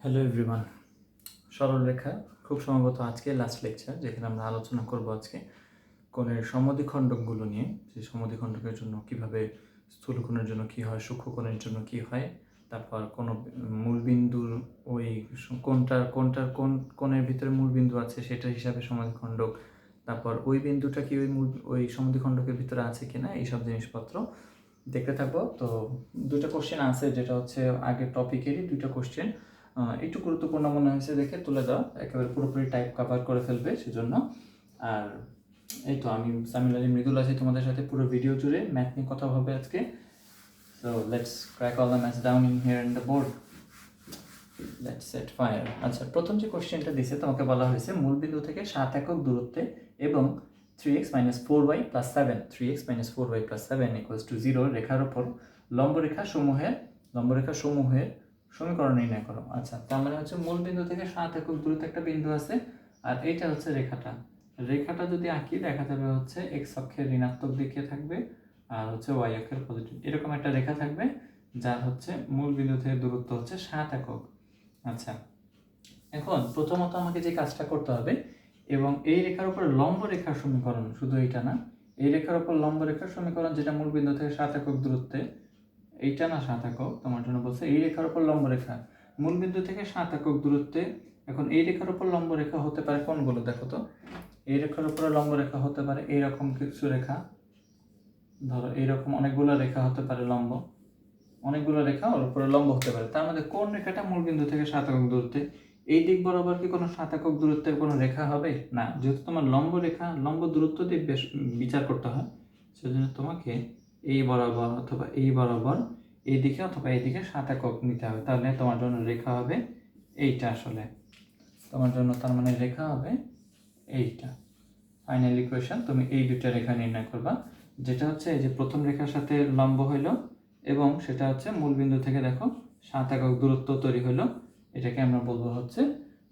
Hello everyone, সরলরেখা খুব সম্ভবত আজকে লাস্ট লেকচার, যেখানে আমরা আলোচনা করব আজকে কোণের সমদ্বিখণ্ডকগুলো নিয়ে। যে সমদ্বিখণ্ডকের জন্য কিভাবে স্থূলকোণের জন্য কি হয়, সূক্ষ্মকোণের জন্য কি হয়, তারপর কোনো মূলবিন্দুর ওই কোন কোণের ভিতরে মূলবিন্দু আছে সেটা হিসাবে সমদ্বিখণ্ডক, তারপর ওই বিন্দুটা কি ওই সমদ্বিখণ্ডকের ভিতরে আছে কিনা, এইসব জিনিসপত্র দেখতে থাকবো। তো দুটো কোশ্চেন আছে, যেটা হচ্ছে আগের টপিকেরই দুটো কোশ্চেন, একটু গুরুত্বপূর্ণ মনে হয়েছে দেখে তুলে দাও, একেবারে পুরোপুরি টাইপ কভার করে ফেলবে সেজন্য। আর এই তো আমি সামিল আলী মৃদুল আছি তোমাদের সাথে পুরো ভিডিও জুড়ে। ম্যাথ নিয়ে কথা হবে আজকে। So let's crack all the maths down in here in the board. Let's set fire. আচ্ছা, প্রথম যে কোশ্চেনটা দিছে তোমাকে বলা হয়েছে মূলবিন্দু থেকে 7 একক দূরত্বে এবং 3x - 4y + 7 3x - 4y + 7 = 0 রেখার উপর লম্বরেখা সমূহের সমীকরণ নির্ণয় করো। আচ্ছা, তার মানে হচ্ছে মূলবিন্দু থেকে 7 একক দূরত্বে একটা বিন্দু আছে, আর এইটা হচ্ছে রেখাটা যদি আঁকি দেখা যাবে হচ্ছে x অক্ষের ঋণাত্মক দিকে থাকবে আর হচ্ছে y অক্ষের পজিটিভ, এরকম একটা রেখা থাকবে যার হচ্ছে মূলবিন্দু থেকে দূরত্ব হচ্ছে 7 একক। আচ্ছা, এখন প্রথমত আমাকে যে কাজটা করতে হবে, এবং এই রেখার উপর লম্ব রেখার সমীকরণ, শুধু এইটা না, এই রেখার উপর লম্ব রেখার সমীকরণ যেটা মূলবিন্দু থেকে 7 একক দূরত্বে, এইটা না 7 একক, তোমার জন্য বলছে এই রেখার উপর লম্ব রেখা মূলবিন্দু থেকে 7 একক দূরত্বে। এখন এই রেখার উপর লম্ব রেখা হতে পারে কোনগুলো দেখো তো। এই রেখার উপরে লম্ব রেখা হতে পারে এইরকম কিছু রেখা, ধরো এইরকম অনেকগুলো রেখা হতে পারে লম্ব, অনেকগুলো রেখা ওর উপরে লম্ব হতে পারে। তার মধ্যে কোন রেখাটা মূলবিন্দু থেকে 7 একক দূরত্বে? এই দিক বরাবর কি কোনো 7 একক দূরত্বের কোনো রেখা হবে না, যেহেতু তোমার লম্ব রেখা লম্ব দূরত্ব দিয়ে বেশ বিচার করতে হয়, সেজন্য তোমাকে এই বরাবর অথবা এই বরাবর এই দিকে অথবা এই দিকে 7 একক নিতে হবে। তাহলে তোমার জন্য রেখা হবে এইটা, আসলে তোমার জন্য তার মানে রেখা হবে এইটা। ফাইনাল ইকুয়েশন, তুমি এই দুইটা রেখা নির্ণয় করবা, যেটা হচ্ছে এই যে প্রথম রেখার সাথে লম্ব হইলো এবং সেটা হচ্ছে মূলবিন্দু থেকে দেখো 7 একক দূরত্ব তৈরি হলো, এটাকে আমরা বলবো হচ্ছে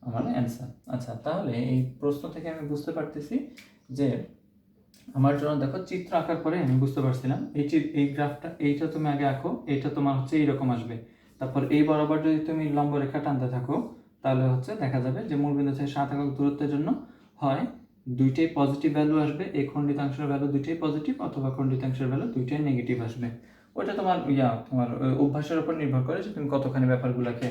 আমার অ্যান্সার। আচ্ছা, তাহলে এই প্রশ্ন থেকে আমি বুঝতে পারতেছি যে আমার জন্য দেখো চিত্র আঁকার পরে আমি বুঝতে পারছিলাম এই গ্রাফটা, এইটা তুমি আগে আঁকো, এইটা তোমার হচ্ছে এইরকম আসবে, তারপর এই বরাবর যদি তুমি লম্ব রেখা টানতে থাকো তাহলে হচ্ছে দেখা যাবে যে মূলবিন্দু থেকে 7 একক দূরত্বের জন্য হয় দুইটাই পজিটিভ ভ্যালু আসবে, এই খণ্ডিতাংশের ভ্যালু দুইটাই পজিটিভ, অথবা খণ্ডিতাংশের ভ্যালু দুইটাই নেগেটিভ আসবে। ওইটা তোমার অভ্যাসের উপর নির্ভর করে যে তুমি কতখানি ব্যাপারগুলোকে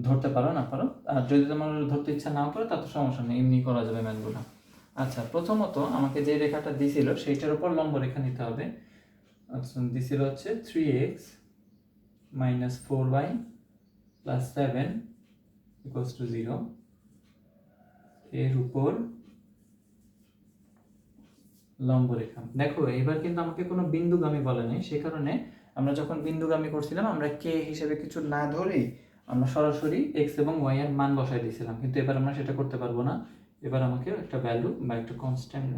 ধরতে পারো না পারো। আর যদি তোমার ধরতে ইচ্ছা নাও করে তাতে সমস্যা নেই, এমনি করা যাবে ম্যাথগুলো। আচ্ছা, প্রথমত আমাকে যে রেখাটা দিছিল সেইটার উপর লম্ব রেখা নিতে হবে। আচ্ছা, দিছিল হচ্ছে 3x - 4y + 7 = 0 এর উপর লম্ব রেখা। দেখো এবার কিন্তু আমাকে কোনো বিন্দুগামী বলে নাই, সে কারণে আমরা যখন বিন্দুগামী করছিলাম আমরা কে হিসেবে কিছু না ধরেই আমরা সরাসরি x এবং y এর মান বসাই দিয়েছিলাম, কিন্তু এবার আমরা সেটা করতে পারবো না। এবার আমাকে একটা ভ্যালু বা একটা কনস্ট্যান্ট,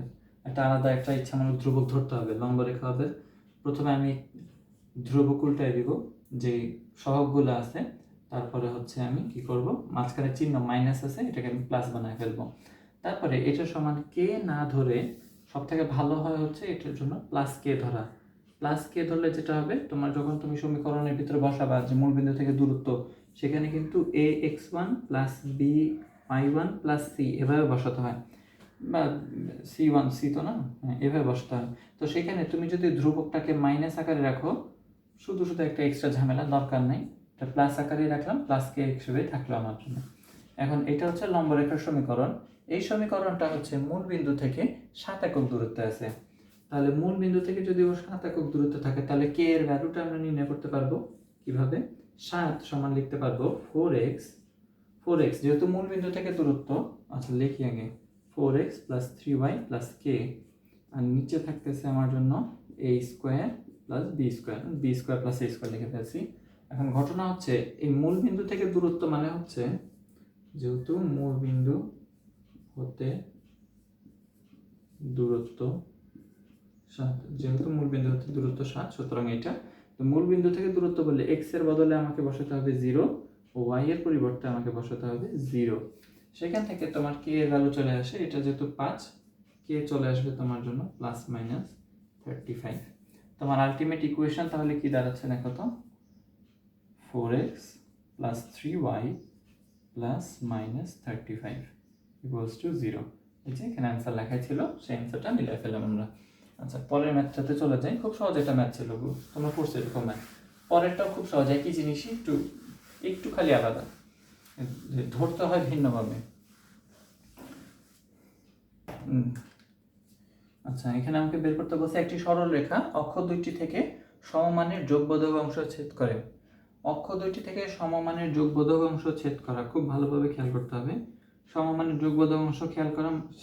একটা আলাদা একটা ইচ্ছামূলক ধ্রুবক ধরতে হবে। লম্ব রেখা হবে, প্রথমে আমি ধ্রুবক উল্টায় দিব, যে সহগগুলো আছে, তারপরে হচ্ছে আমি কি করব, মাঝখানে চিহ্ন মাইনাস আছে এটাকে আমি প্লাস বানায় ফেলবো। তারপরে এটা সমান কে না ধরে সব থেকে ভালো হয় হচ্ছে এটার জন্য প্লাস কে ধরা। প্লাস কে ধরলে যেটা হবে, তোমার যখন তুমি সমীকরণের ভিতরে বসাবা যে মূলবিন্দু থেকে দূরত্ব, সেখানে কিন্তু ax1 + by1 + c এভাবে বসাতে হয়, বা c1 c তো না, এভাবে বসাতে হয়। তো সেখানে তুমি যদি ধ্রুবকটাকে মাইনাস আকারে রাখো, শুধু শুধু একটা এক্সট্রা ঝামেলা দরকার নেই, এটা প্লাস আকারেই রাখলাম, প্লাস কে হিসেবে থাকলো আমার জন্য। এখন এটা হচ্ছে লম্বরেখার সমীকরণ। এই সমীকরণটা হচ্ছে মূল বিন্দু থেকে 7 একক দূরত্বে আছে। তাহলে মূল বিন্দু থেকে যদি ও 7 একক দূরত্বে থাকে, তাহলে কে এর ভ্যালুটা আমরা নির্ণয় করতে পারবো কিভাবে? 7 সমান লিখতে পারবো 4x যেহেতু মূল বিন্দু থেকে দূরত্ব। আচ্ছা, লিখি আগে 4x + 3y + k, আর নিচে থাকতেছে আমার জন্য a² + b² + a² লিখে ফেলছি। এখন ঘটনা হচ্ছে এই মূল বিন্দু থেকে দূরত্ব মানে হচ্ছে, যেহেতু মূল বিন্দু হতে দূরত্ব 7, যেহেতু মূল বিন্দু হতে দূরত্ব 7, সুতরাং এটা তো মূল বিন্দু থেকে দূরত্ব বললে x এর বদলে আমাকে বসাতে হবে 0 ও y এর পরিবর্তে আমাকে বসাতে হবে 0। সেখান থেকে তোমার k এর ভ্যালু চলে আসে, এটা যেহেতু 5, k চলে আসবে তোমার জন্য ±35। তোমার আলটিমেট ইকুয়েশন তাহলে কি দাঁড়াচ্ছে দেখো তো, 4x + 3y plus minus 35 equals to 0। এই যে এখানে অ্যান্সার লেখাই ছিল, সেই অ্যান্সারটা মিলাই ফেললাম আমরা। আচ্ছা, পরের ম্যাথটাতে চলে যাই। খুব সহজ একটা ম্যাথ ছিল, তোমরা পড়ছো এরকম ম্যাথ। পরেরটাও খুব সহজ, একই জিনিসই একটু খালি আলাদা, ধরতে হয় ভিন্নভাবে। আচ্ছা, এখানে আমাকে বের করতে বলছে একটি সরল রেখা অক্ষ দুইটি থেকে সমমানের যোগবোধক অংশ ছেদ করে। অক্ষ দুইটি থেকে সমমানের যোগবোধক অংশ ছেদ করা, খুব ভালোভাবে খেয়াল করতে হবে। সমমানের যোগবোধক অংশ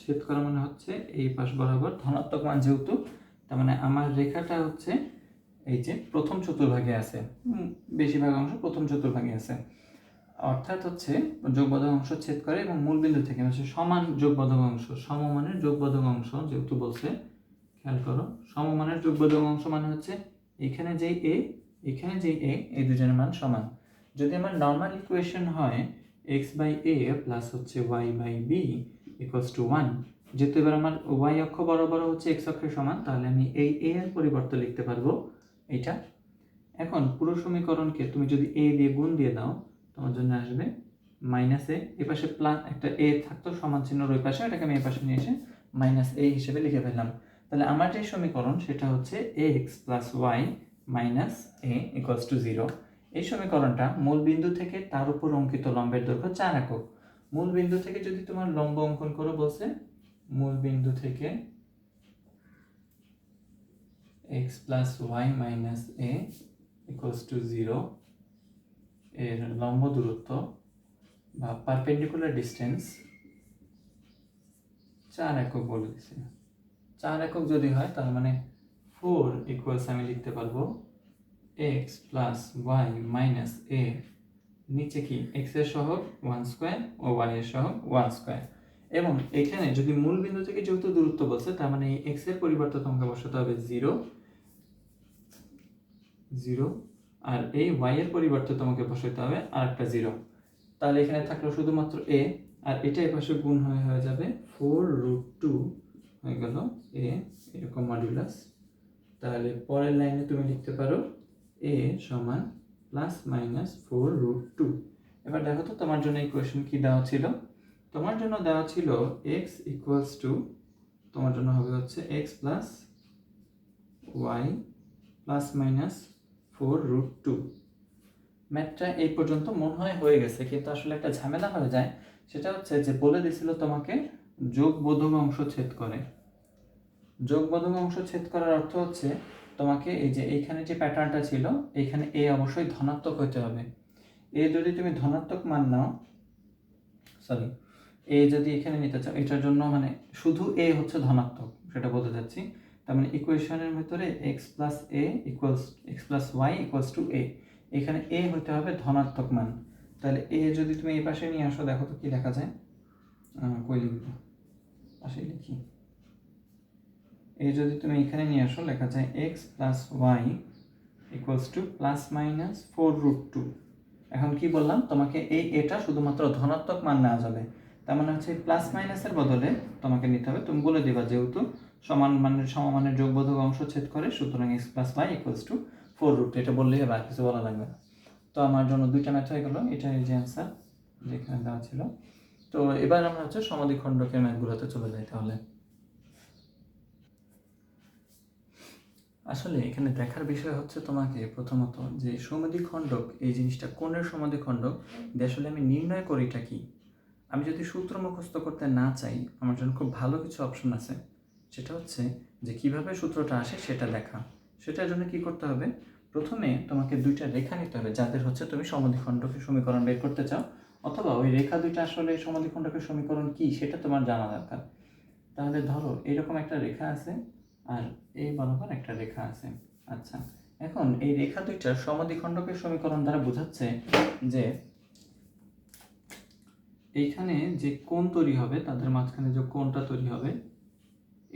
ছেদ করা মানে হচ্ছে এই পাশ বরাবর ধনাত্মক মান যেহেতু, তার মানে আমার রেখাটা হচ্ছে এই যে প্রথম চতুর্ভাগে আছে, বেশিরভাগ অংশ প্রথম চতুর্ভাগে আছে, অর্থাৎ হচ্ছে যোগবোধক অংশ ছেদ করে এবং মূলবিন্দু থেকে হচ্ছে সমান যোগবোধক অংশ, সমমানের যোগবোধক অংশ যেহেতু বলছে, খেয়াল করো সমমানের যোগবোধক অংশ মানে হচ্ছে এখানে যেই এ এখানে যেই এ, এই দুজনের মান সমান। যদি আমার নর্মাল ইকুয়েশন হয় x/a প্লাস হচ্ছে y/b ইকুয়ালস টু 1, যেহেতু এবার আমার y অক্ষ বরাবর হচ্ছে x অক্ষের সমান, তাহলে আমি এই a এর পরিবর্তে লিখতে পারবো এইটা। এখন পুরো সমীকরণকে তুমি যদি a দিয়ে গুণ দিয়ে দাও, তোমার জন্য আসবে মাইনাস এ, এ পাশে প্লাস একটা এ থাকতো সমান চিহ্নর ওই পাশে, এটাকে আমি এই পাশে নিয়ে এসে মাইনাস এ হিসেবে লিখে ফেললাম। তাহলে আমার যে সমীকরণ সেটা হচ্ছে x plus y minus a equals to 0। এই সমীকরণটা মূল বিন্দু থেকে তার উপর অঙ্কিত লম্বের দৈর্ঘ্য 4 একক। মূল বিন্দু থেকে যদি তোমার লম্ব অঙ্কন করো বলছে, মূল বিন্দু থেকে x plus y minus a equals to 0 এর লম্ব দূরত্ব বা পারপেন্ডিকুলার ডিস্টেন্স 4 একক বলে দিছে। 4 একক যদি হয় তার মানে 4 ইকুয়ালস আমি লিখতে পারবো x প্লাস ওয়াই মাইনাস এ, নিচে কি x এর সহগ 1 স্কয়ার ও y এর সহগ 1 স্কয়ার। এবং এখানে যদি মূল বিন্দু থেকে যেহেতু দূরত্ব বলছে, তার মানে এই x এর পরিবর্তে তোমাকে বসাতে হবে 0 0, আর এই y এর পরিবর্তে তোমাকে বসাতে হবে আরেকটা 0। তাহলে এখানে থাকলো শুধুমাত্র a, আর এটা এই পাশে গুণ হয়ে যাবে 4√2 হয়ে গেল a এরকম মডুলাস। তাহলে পরের লাইনে তুমি লিখতে পারো a সমান প্লাস মাইনাস 4√2। এবার দেখো তো তোমার জন্য ইকুয়েশন কি দেওয়া ছিল। তোমার জন্য দেওয়া ছিল x ইকুয়ালস টু, তোমার জন্য হবে হচ্ছে x plus y plus minus 4√2। ম্যাথটা এই পর্যন্ত মনে হয় হয়ে গেছে, কিন্তু আসলে একটা ঝামেলা হয়ে যায়। সেটা হচ্ছে যে বলে দিছিল তোমাকে যোগবোধক অংশ ছেদ করে। যোগবোধক অংশ ছেদ করার অর্থ হচ্ছে তোমাকে এই যে এইখানে যে প্যাটার্নটা ছিল, এইখানে এ অবশ্যই ধনাত্মক হতে হবে। এ যদি তুমি ধনাত্মক মান নাও, সরি এ যদি এখানে নিতে চাও, এটার জন্য মানে শুধু এ হচ্ছে ধনাত্মক সেটা বলতে চাচ্ছি। তার মানে ইকুয়েশনের ভিতরে x plus y equals to a, এখানে এ হতে হবে ধনাত্মক মান। তাহলে এ যদি তুমি এই পাশে নিয়ে আসো, দেখো তো কি লেখা যায়, কই লিখবো, পাশেই লিখি। এ যদি তুমি এখানে নিয়ে আসো, লেখা যায় x plus y equals to plus minus 4√2। এখন কি বললাম তোমাকে, এটা শুধুমাত্র ধনাত্মক মান নেওয়া যাবে। তার মানে হচ্ছে প্লাস মাইনাসের বদলে তোমাকে নিতে হবে, তুমি বলে দিবা যেহেতু সমমানের যোগবোধক অংশ ছেদ করে, সুতরাং x plus y equals to 4√2, এটা বললেই হবে, আর কিছু বলা লাগবে না। তো আমার জন্য দুইটা ম্যাথ হয়ে গেল, এটাই যে অ্যান্সার যেখানে দেওয়া ছিল। তো এবার আমরা হচ্ছে সমদ্বিখণ্ডকের ম্যাথগুলোতে চলে যাই। তাহলে আসলে এখানে দেখার বিষয় হচ্ছে তোমাকে প্রথমত যে সমদ্বিখণ্ডক এই জিনিসটা কোণের সমদ্বিখণ্ডক আসলে আমি নির্ণয় করিটা কি। আমি যদি সূত্র মুখস্থ করতে না চাই, আমার জন্য খুব ভালো কিছু অপশন আছে। সেটা হচ্ছে যে কিভাবে সূত্রটা আসে সেটা দেখা। সেটার জন্য কি করতে হবে, প্রথমে তোমাকে দুইটা রেখা নিতে হবে যাদের হচ্ছে তুমি সমদ্বিখণ্ডকের সমীকরণ বের করতে চাও, অথবা ওই রেখা দুইটা আসলে সমদ্বিখণ্ডকের সমীকরণ কি সেটা তোমার জানা দরকার। তাহলে ধরো এরকম একটা রেখা আছে আর এই বরাবর একটা রেখা আছে। আচ্ছা, এখন এই রেখা দুইটার সমদ্বিখণ্ডকের সমীকরণ দ্বারা বোঝাচ্ছে যে এইখানে যে কোণ তৈরি হবে, তাদের মাঝখানে যে কোণটা তৈরি হবে,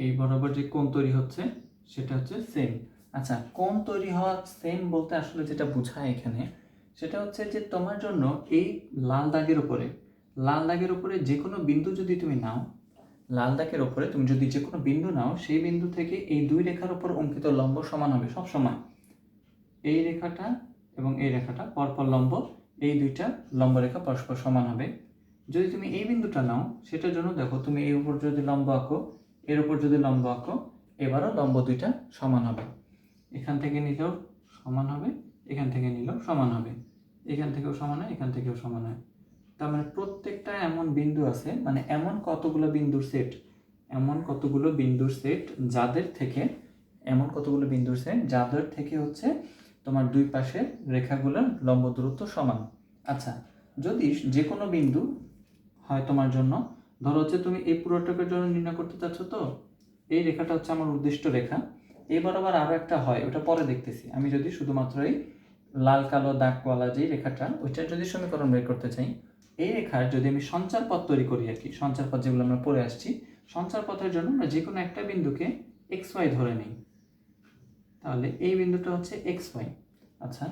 এই বরাবর যে কোণ তৈরি হচ্ছে সেটা হচ্ছে সেম। আচ্ছা, কোণ তৈরি হওয়া সেম বলতে আসলে যেটা বোঝায় এখানে, সেটা হচ্ছে যে তোমার জন্য এই লাল দাগের উপরে যে কোনো বিন্দু যদি তুমি নাও, লাল দাগের উপরে তুমি যদি যে কোনো বিন্দু নাও, সেই বিন্দু থেকে এই দুই রেখার উপর অঙ্কিত লম্ব সমান হবে সব সময়। এই রেখাটা এবং এই রেখাটা পরপর লম্ব, এই দুইটা লম্ব রেখা পরস্পর সমান হবে। যদি তুমি এই বিন্দুটা নাও সেটার জন্য দেখো তুমি এর উপর যদি লম্ব আঁকো, এর উপর যদি লম্ব আঁকো, এবারও লম্ব দুইটা সমান হবে। এখান থেকে নিলেও সমান হবে, এখান থেকে নিলেও সমান হবে, এখান থেকেও সমান হয়, এখান থেকেও সমান হয়। তার মানে প্রত্যেকটা এমন বিন্দু আছে, মানে এমন কতগুলো বিন্দুর সেট, যাদের থেকে হচ্ছে তোমার দুই পাশের রেখাগুলোর লম্ব দূরত্ব সমান। আচ্ছা, যদি যে কোনো বিন্দু হয় তোমার জন্য, ধরো হচ্ছে তুমি এই পুরোটাকের জন্য নির্ণয় করতে চাচ্ছ, তো এই রেখাটা হচ্ছে আমার উদ্দিষ্ট রেখা, এই বরাবর আরো একটা হয়, ওটা পরে দেখতেছি। আমি যদি শুধুমাত্র এই লাল কালো দাগওয়ালা যে রেখাটা, ওইটার যদি সমীকরণ বের করতে চাই, এই রেখার যদি আমি সঞ্চার পথ তৈরি করি আর কি, সঞ্চার পথ যেগুলো আমরা পড়ে আসছি, সঞ্চার পথের জন্য আমরা যে কোনো একটা বিন্দুকে এক্স ওয়াই ধরে নিই, তাহলে এই বিন্দুটা হচ্ছে এক্স ওয়াই। আচ্ছা,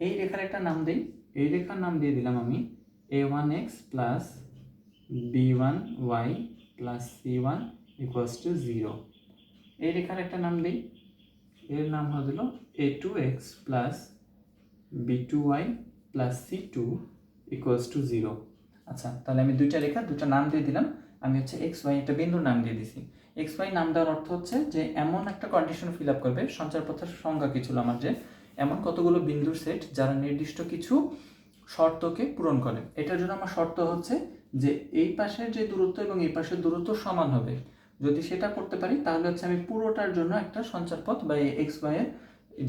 এই রেখার একটা নাম দিই, এই রেখার নাম দিয়ে দিলাম আমি a1x plus b1y plus c1 equals to 0। এই রেখার একটা নাম দিই, এর নাম হলো a2x plus b2y plus c2 equals to 0। আচ্ছা, তাহলে আমি দুইটা নাম দিয়ে দিলাম। আমি হচ্ছে এক্স ওয়াই একটা বিন্দুর নাম দিয়ে দিছি। এক্স ওয়াই নাম দেওয়ার অর্থ হচ্ছে যে এমন একটা কন্ডিশন ফিল আপ করবে, সঞ্চার পথের সংজ্ঞা কি ছিল আমার, যে এমন কতগুলো বিন্দুর সেট যারা নির্দিষ্ট কিছু শর্তকে পূরণ করে। এটার জন্য আমার শর্ত হচ্ছে যে এই পাশের যে দূরত্ব এবং এই পাশের দূরত্ব সমান হবে। যদি সেটা করতে পারি তাহলে হচ্ছে আমি পুরোটার জন্য একটা সঞ্চার পথ বা এক্স ওয়াই এর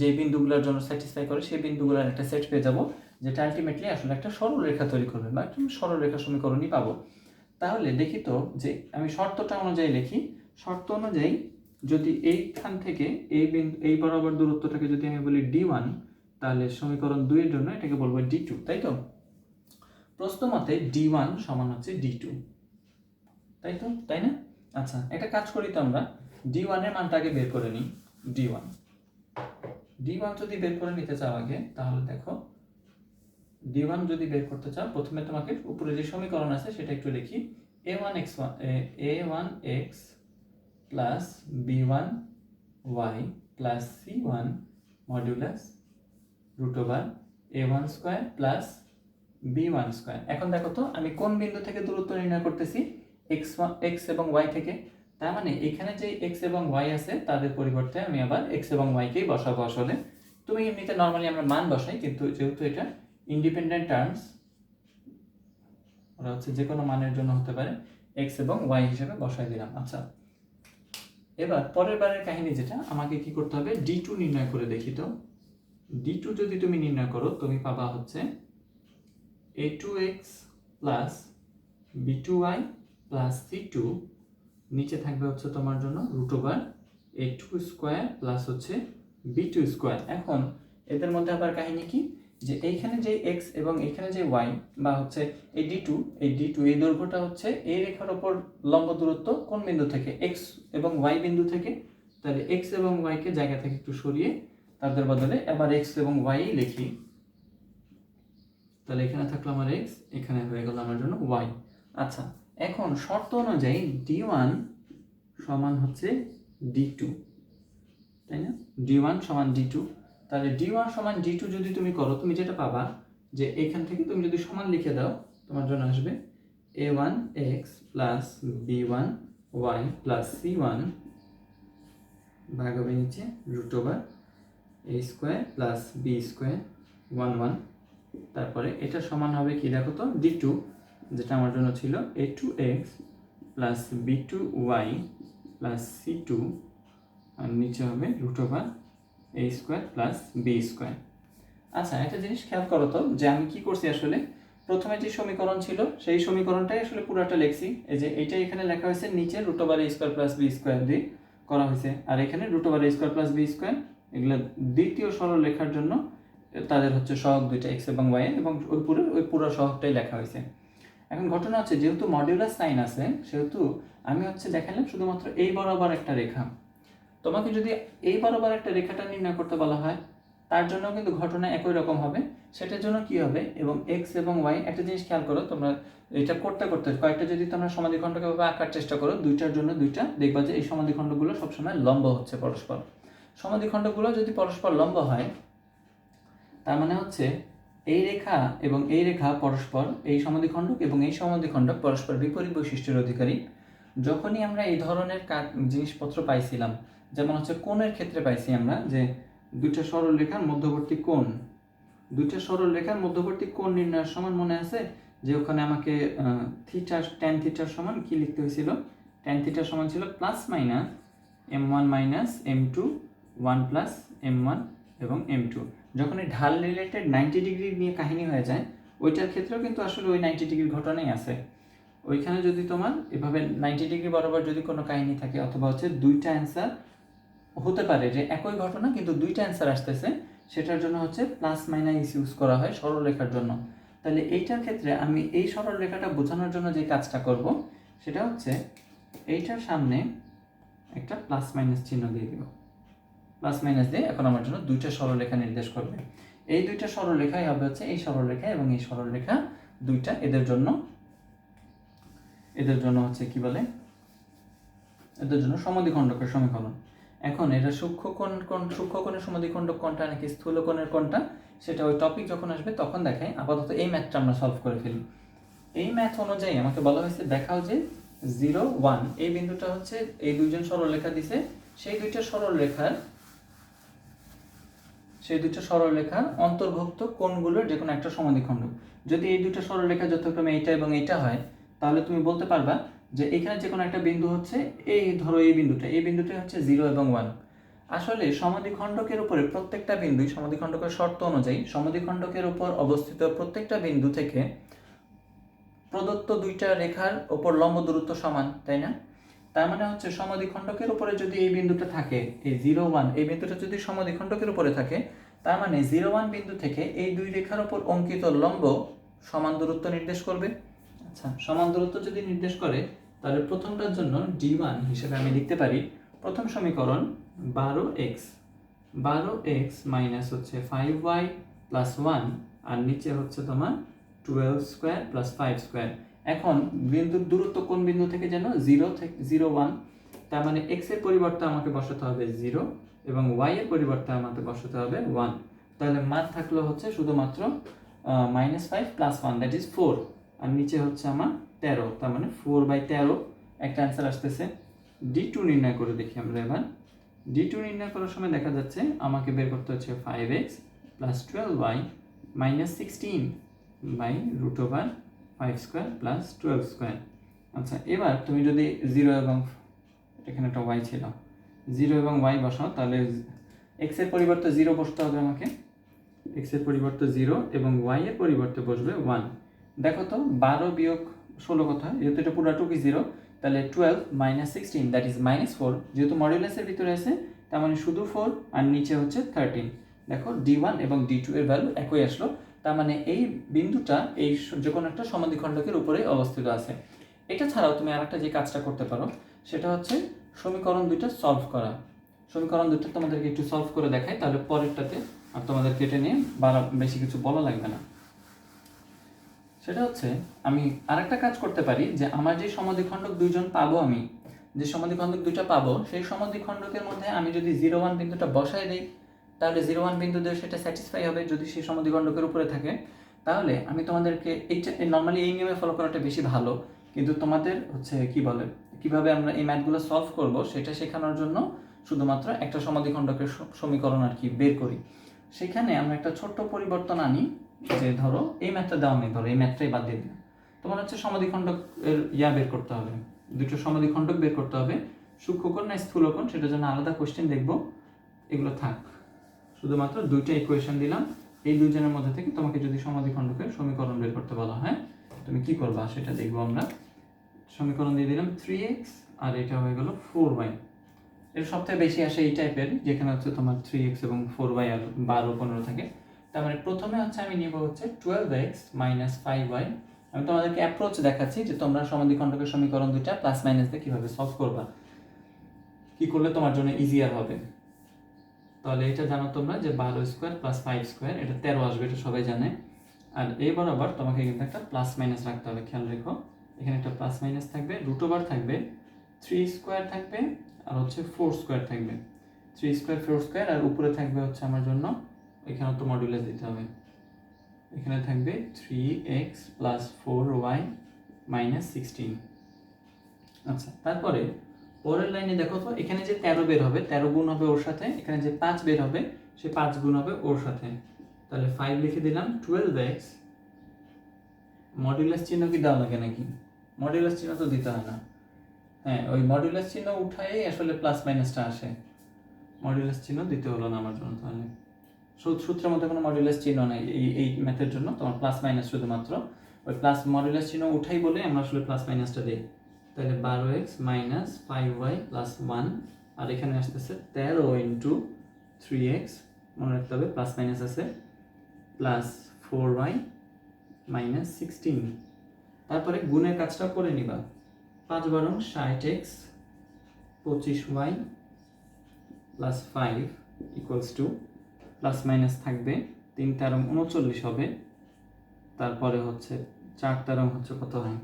যে বিন্দুগুলোর জন্য স্যাটিসফাই করে সেই বিন্দুগুলোর একটা সেট পেয়ে যাব, যেটা আলটিমেটলি আসলে একটা সরল রেখা তৈরি করবে বা একটা সরল রেখা সমীকরণই পাবো। তাহলে দেখি তো যে আমি শর্তটা অনুযায়ী লিখি। শর্ত অনুযায়ী যদি এইখান থেকে এই বরাবর দূরত্বটাকে যদি আমি বলি d1, তাহলে সমীকরণ 2 এর জন্য এটাকে বলবো d2, তাই তো? প্রশ্ন মতে d1 সমান হচ্ছে d2, তাই তো, তাই না? আচ্ছা, একটা কাজ করি তো আমরা d1 এর মানটা আগে বের করে নিই। d1 যদি বের করে নিতে চাও আগে, তাহলে দেখো d1 যদি বের করতে চাও, প্রথমে তোমাকে উপরে যে সমীকরণ আছে সেটা একটু লিখি। a1x plus b1y plus c1 modulus root over a1 square plus b1 square. এখন দেখো তো আমি কোন বিন্দু থেকে দূরত্ব নির্ণয় করতেছি, x এবং y থেকে। তার মানে এখানে যে x এবং y আছে তাদের পরিবর্তে আমি আবার x এবং y কেই বসাবো। আসলে তুমি এমনিতে নরমালি আমরা মান বসাই, কিন্তু যেহেতু এটা ইন্ডিপেন্ডেন্ট টার্মস, ওরা হচ্ছে যে কোনো মানের জন্য হতে পারে, x এবং y হিসেবে বসাই দিলাম। আচ্ছা, এবার পরের বারের কাহিনী যেটা, আমাকে কি করতে হবে, d2 নির্ণয় করে দেখি তো। d2 যদি তুমি নির্ণয় করো, তুমি পাবা হচ্ছে a2x plus b2y plus c2, নিচে থাকবে হচ্ছে তোমার জন্য root over a2 square plus হচ্ছে b2 স্কয়ার। এখন এদের মধ্যে আবার কাহিনী কি, যে এইখানে যে x এবং এইখানে যে y বা হচ্ছে এই d2 এই দৈর্ঘ্যটা হচ্ছে এই রেখার উপর লম্ব দূরত্ব কোন বিন্দু থেকে, x এবং y বিন্দু থেকে। তাহলে x এবং y কে জায়গা থেকে একটু সরিয়ে তাদের বদলে আবার x এবং y লিখি। তাহলে এখানে থাকলো আমার x, এখানে হয়ে গেল আমার জন্য y। আচ্ছা, এখন শর্ত অনুযায়ী d1 সমান হচ্ছে d2, তাই না? d1 সমান d2। তাহলে d1 সমান d2 যদি তুমি করো, তুমি যেটা পাবা যে এখান থেকে তুমি যদি সমান লিখে দাও, তোমার জন্য আসবে a1x plus b1y plus c1 ভাগ হবে নিচে root over a square plus b square 1 1। তারপরে এটা সমান হবে কি দেখো তো, d2, যেটা আমার জন্য ছিল a2x plus b2y plus c2, আর নিচে হবে root over a square plus b square. আচ্ছা, একটা জিনিস খেয়াল করো তো, যে আমি কি করছি আসলে, প্রথমে যে সমীকরণ ছিল সেই সমীকরণটাই আসলে পুরোটা লিখছি। এই যে এইটা এখানে লেখা হয়েছে, নিচে root over a square plus b square দিয়ে করা হয়েছে, আর এখানে root over a square plus b square. এগুলো দ্বিতীয় সরল লেখার জন্য তাদের হচ্ছে সহগ দুইটা x এবং y এর, এবং ওই পুরো সহগটাই লেখা হয়েছে। এখন ঘটনা হচ্ছে, যেহেতু মডিউলাস সাইন আছে, সেহেতু আমি হচ্ছে দেখালাম শুধুমাত্র এই বরাবর একটা রেখা। তোমাকে যদি এই বরাবর একটা রেখাটা নির্ণয় করতে বলা হয়, তার জন্য কিন্তু ঘটনা একই রকম হবে। সেটার জন্য কি হবে, এবং x এবং y, একটা জিনিস খেয়াল করো তোমরা, এটা করতে করতে কয়েকটা যদি তোমরা সমাধিখণ্ডকে আঁকার চেষ্টা করো, দুইটার জন্য দুইটা, দেখবা যে এই সমাধিখণ্ডগুলো সবসময় লম্ব হচ্ছে পরস্পর। সমাধিখণ্ডগুলো যদি পরস্পর লম্ব হয়, তার মানে হচ্ছে এই রেখা এবং এই রেখা পরস্পর, এই সমদ্বিখণ্ডক এবং এই সমদ্বিখণ্ডক পরস্পর বিপরীত বৈশিষ্ট্যের অধিকারী। যখনই আমরা এই ধরনের জিনিসপত্র পাইছিলাম, যেমন হচ্ছে কোণের ক্ষেত্রে পাইছি আমরা যে দুইটা সরল রেখার মধ্যবর্তী কোণ, দুইটা সরল রেখার মধ্যবর্তী কোণ নির্ণয়ের সমান মনে আছে যে ওখানে আমাকে থিটা, ট্যান থিটার সমান কি লিখতে হয়েছিল? ট্যান থিটার সমান ছিল plus minus m1 minus m2 1 plus m1 এবং m2। যখন এই ঢাল রিলেটেড 90 ডিগ্রি নিয়ে কাহিনী হয়ে যায়, ওইটার ক্ষেত্রেও কিন্তু আসলে ওই 90 ডিগ্রির ঘটনাই আছে। ওইখানে যদি তোমার এভাবে 90 ডিগ্রি বরাবর যদি কোনো কাহিনী থাকে, অথবা হচ্ছে দুইটা অ্যান্সার হতে পারে যে একই ঘটনা কিন্তু দুইটা অ্যান্সার আসতেছে, সেটার জন্য হচ্ছে প্লাস মাইনাস ইউজ করা হয় সরল রেখার জন্য। তাহলে এইটার ক্ষেত্রে আমি এই সরল রেখাটা বোঝানোর জন্য যে কাজটা করব সেটা হচ্ছে এইটার সামনে একটা প্লাস মাইনাস চিহ্ন দিয়ে দিব। প্লাস মাইনাস দিয়ে এখন আমার জন্য দুইটা সরল রেখা নির্দেশ করবে। এই দুইটা সরল রেখাই হবে হচ্ছে এই সরল রেখা এবং এই সরল রেখা দুইটা, এদের জন্য হচ্ছে কি বলে, এদের জন্য সমদ্বিখণ্ডকের সমীকরণ। এখন এটা সূক্ষ্মকোণের সমদ্বিখণ্ডক কোনটা নাকি স্থূলকোণের কোনটা, সেটা ওই টপিক যখন আসবে তখন দেখাই। আপাতত এই ম্যাথটা আমরা সলভ করে ফেলি। এই ম্যাথ অনুযায়ী আমাকে বলা হয়েছে দেখাও যে 0 1 এই বিন্দুটা হচ্ছে এই দুইজন সরল রেখা দিছে, সেই দুইটা সরল রেখার অন্তর্ভুক্ত কোণগুলোর যে কোনো একটা সমদ্বিখণ্ডক। যদি এই দুইটা সরল রেখা যথাক্রমে এইটা এবং এইটা হয়, তাহলে তুমি বলতে পারবা যে এখানে যে কোনো একটা বিন্দু হচ্ছে, এই ধরো এই বিন্দুটা হচ্ছে 0 এবং 1। আসলে সমদ্বিখণ্ডকের উপরে প্রত্যেকটা বিন্দুই সমদ্বিখণ্ডকের শর্ত অনুযায়ী সমদ্বিখণ্ডকের উপর অবস্থিত প্রত্যেকটা বিন্দু থেকে প্রদত্ত দুইটা রেখার উপর লম্ব দূরত্ব সমান, তাই না? তার মানে হচ্ছে সমদ্বিখণ্ডকের উপরে যদি এই বিন্দুটা থাকে, এই 0 1 এই বিন্দুটা যদি সমদ্বিখণ্ডকের উপরে থাকে, তার মানে 0 1 বিন্দু থেকে এই দুই রেখার উপর অঙ্কিত লম্ব সমান দূরত্ব নির্দেশ করবে। আচ্ছা, সমান দূরত্ব যদি নির্দেশ করে, তাহলে প্রথমটার জন্য d1 হিসেবে আমি লিখতে পারি প্রথম সমীকরণ 12x মাইনাস হচ্ছে 5y প্লাস 1, আর নিচে হচ্ছে তোমার 12 স্কোয়ার প্লাস 5 স্কোয়ার। এখন বিন্দুর দূরত্ব কোন বিন্দু থেকে যেন 0 1, তার মানে x এর পরিবর্তে আমাকে বসাতে হবে 0 এবং y এর পরিবর্তে আমাকে বসাতে হবে 1। তাহলে মান থাকলো হচ্ছে শুধুমাত্র -5 প্লাস 1 দ্যাট ইজ 4, আর নিচে হচ্ছে আমার 13, তার মানে 4/13 একটা অ্যান্সার আসতেছে। d2 নির্ণয় করে দেখি আমরা এবার। d2 নির্ণয় করার সময় দেখা যাচ্ছে আমাকে বের করতে হচ্ছে 5x plus 12y minus 16 by root over 5 square plus 12 square. আচ্ছা, এবার তুমি যদি 0 এবং এখানে একটা y ছিল, 0 এবং y বসাও, তাহলে x এর পরিবর্তে 0 বসতে হবে আমাকে, x এর পরিবর্তে 0 এবং y এর পরিবর্তে বসবে 1। দেখো তো 12 বিয়োগ 16 কত হয়? যেহেতু এটা পুরোটুকুই 0, তাহলে 12 মাইনাস 16 দ্যাট ইজ -4। যেহেতু মডুলাসের ভিতরে আছে, তার মানে শুধু 4 আর নিচে হচ্ছে 13। দেখো d1 এবং d2 এর ভ্যালু একই আসলো, তার মানে এই বিন্দুটা এই যে কোনো একটা সমদ্বিখণ্ডকের উপরে অবস্থিত আছে। এটা ছাড়াও তুমি আরেকটা যে কাজটা করতে পারো সেটা হচ্ছে সমীকরণ দুইটা সলভ করা। সমীকরণ দুইটা তোমাদেরকে একটু সলভ করে দেখাই, তাহলে পরেরটাতে আর তোমাদের কেটে নিয়ে বেশি কিছু বলা লাগবে না। সেটা হচ্ছে আমি আরেকটা কাজ করতে পারি যে আমার যে সমদ্বিখণ্ডক দুইজন পাবো, আমি যে সমদ্বিখণ্ডক দুইটা পাবো, সেই সমদ্বিখণ্ডকের মধ্যে আমি যদি 0 1 বিন্দুটা বসায় দিই, তাহলে 0 1 বিন্দু দিয়ে সেটা স্যাটিসফাই হবে যদি সেই সমদ্বিখণ্ডকের উপরে থাকে। তাহলে আমি তোমাদেরকে এইটা নর্মালি এই নিয়মে ফলো করাটা বেশি ভালো, কিন্তু তোমাদের হচ্ছে কি বলে কিভাবে আমরা এই ম্যাথগুলো সলভ করব সেটা শেখানোর জন্য শুধুমাত্র একটা সমদ্বিখণ্ডকের সমীকরণ আর কি বের করি। সেখানে আমরা একটা ছোট্ট পরিবর্তন আনি, যে ধরো এই ম্যাথটা দেওয়া নেই, ধরো এই ম্যাথটাই বাদ দিয়ে দিই। তোমার হচ্ছে সমদ্বিখণ্ডক এর বের করতে হবে, দুটো সমদ্বিখণ্ডক বের করতে হবে, সূক্ষ্মকোণ না স্থূলকোণ, সেটার জন্য আলাদা কোশ্চেন দেখবো। এগুলো থাক, শুধুমাত্র দুইটা ইকুয়েশন দিলাম। এই দুইজনের মধ্যে থেকে তোমাকে যদি সমদ্বিখণ্ডকের সমীকরণ বের করতে বলা হয়, তুমি কি করবা সেটা দেখবো আমরা। সমীকরণ দিয়ে দিলাম 3x, আর এটা হয়ে গেল 4y। এর সবথেকে বেশি আসে এই টাইপের, যেখানে হচ্ছে তোমার 3x এবং 4y আর 12 15 থাকে। তার মানে প্রথমে হচ্ছে আমি নিব হচ্ছে 12x মাইনাস 5y। আমি তোমাদেরকে অ্যাপ্রোচ দেখাচ্ছি যে তোমরা সমদ্বিখণ্ডকের সমীকরণ দুইটা প্লাস মাইনাস দিয়ে কীভাবে সলভ করবা, কী করলে তোমার জন্য ইজিয়ার হবে। তাহলে এটা জানো তোমরা যে 12 স্কোয়ার প্লাস 5 স্কোয়ার, এটা 13 আসবে, এটা সবাই জানে। আর এই বরাবর তোমাকে কিন্তু একটা প্লাস মাইনাস রাখতে হবে, খেয়াল রেখো। এখানে একটা প্লাস মাইনাস থাকবে, রুট ওভার থাকবে, 3 স্কোয়ার থাকবে, আর হচ্ছে 4 স্কোয়ার থাকবে। 3 স্কোয়ার 4 স্কোয়ার, আর উপরে থাকবে হচ্ছে আমার জন্য এখানে তো মডুলাস দিতে হবে। এখানে থাকবে 3x প্লাস 4y মাইনাস 16। আচ্ছা, তারপরে পরের লাইনে দেখো তো, এখানে যে 13 বের হবে, 13 গুণ হবে ওর সাথে, এখানে যে 5 বের হবে সে 5 গুণ হবে ওর সাথে। তাহলে 5 লিখে দিলাম, 12x মডুলাস চিহ্ন কি দেওয়া লাগে নাকি? মডুলাস চিহ্ন তো দিতে হয় না। হ্যাঁ, ওই মডুলাস চিহ্ন উঠাই আসলে প্লাস মাইনাসটা আসে। মডুলাস চিহ্ন দিতে হলো না আমার জন্য। তাহলে সূত্রের মধ্যে কোনো মডুলাস চিহ্ন নাই এই ম্যাথের জন্য, তোমার প্লাস মাইনাস শুধুমাত্র ওই প্লাস মডুলাস চিহ্ন উঠাই বলে আমরা আসলে প্লাস মাইনাসটা দিই। তাহলে 12x মাইনাস 5y প্লাস 1, আর এখানে আসতেছে 13 ইন্টু 3x, মনে রাখতে হবে প্লাস মাইনাস আছে, প্লাস 4y মাইনাস 16। তারপরে গুণের কাজটা করে নিবা, 5 বারং 60x 25y plus 5 equals to, plus minus থাকবে, 3 তেরং 39 হবে, তারপরে হচ্ছে 4 তেরং হচ্ছে কত হয়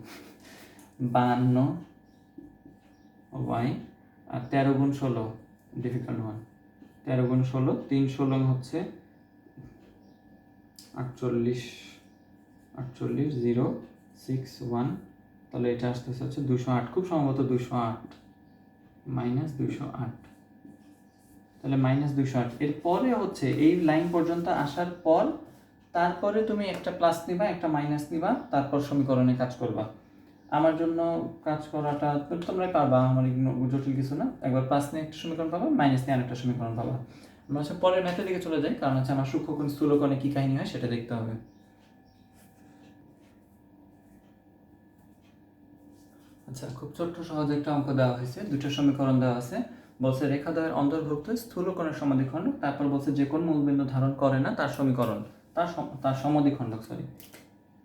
52 y, আর 13 গুণ 16 ডিফিকাল্ট ওয়ান, 13 গুণ 16 3 16 হচ্ছে 48 0 6 1, তাহলে এটা আসতেছে হচ্ছে 208, খুব সম্ভবত 208 মাইনাস 208, তাহলে মাইনাস 208। এরপরে হচ্ছে এই লাইন পর্যন্ত আসার পর তারপরে তুমি একটা প্লাস নিবা একটা মাইনাস নিবা, তারপর সমীকরণে কাজ করবা। আমার জন্য কাজ করাটা তোমরাই পারবা, আমার জটিল কিছু না। একবার প্লাস নিয়ে একটা সমীকরণ পাবা, মাইনাস নিয়ে আরেকটা সমীকরণ পাবা। আমরা হচ্ছে পরের ম্যাথের দিকে চলে যাই, কারণ হচ্ছে আমার সূক্ষ্মকোণ স্থূলকোণে কি কাহিনী হয় সেটা দেখতে হবে। আচ্ছা, খুব ছোট্ট সহজ একটা অঙ্ক দেওয়া হয়েছে, দুটো সমীকরণ দেওয়া আছে। বলছে রেখাদ্বয়ের অন্তর্ভুক্ত স্থূলকোণের সমদ্বিখণ্ডক, তারপর বলছে যে কোন মূলবিন্দু ধারণ করে না তার সমীকরণ, তার সমদ্বিখণ্ডক,